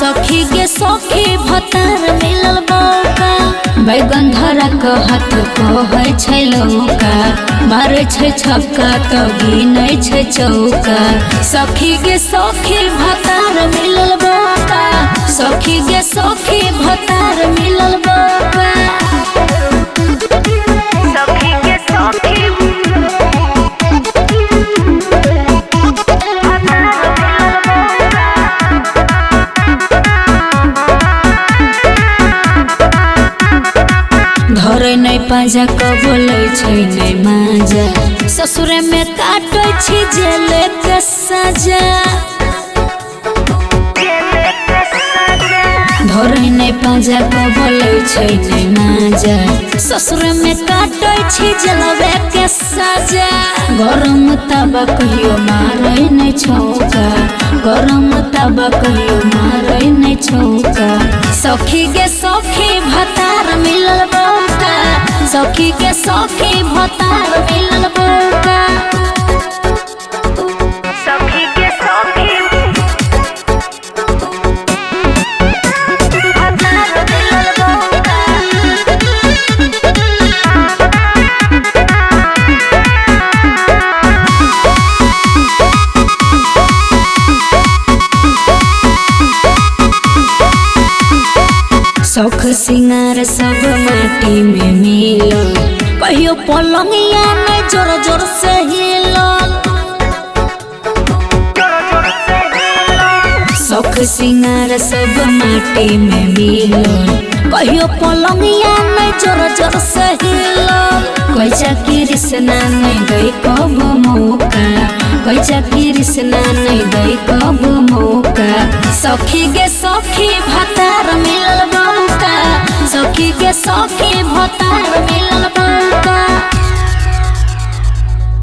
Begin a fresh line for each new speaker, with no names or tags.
सखी गे सखी भतार मिलल बौका बैगन धरा के हाथ कहै छै लौका मारे छै छक्का तो गिनै छै चौका सखी गे सखी भतार मिलल बौका सखी गे सखी भतार मिलल बौका धरे नहीं पाजा बोले छै नहीं माजा ससुरे में काटे छी जेले के सजा धरे नहीं पाजा बोले छै नहीं माजा ससुरे में काटे छी जेलवे के सजा गरम तबा कहियो मारे नहीं छौका गरम तबा कहियो मारे नहीं छौका सखी गे सखी भतार मिलल बौका सखी के सखी भतार मिलल बौका
सखी के सखी भतार मिलल बौका
शौख सिंगार सब माटी में मिलल कहियो पलंगिया में जोर जोर से हिलल शौख सिंगार सब माटी में मिलल कहियो पलंगिया में जोर जोर से हिलल कोई चाकी रिश्ना नहीं गई कब मौका कोई चाकी रिश्ना नहीं गई कब मौका सखी गे सखी भतार मिलल बौका सखी के सखी भतार मिलल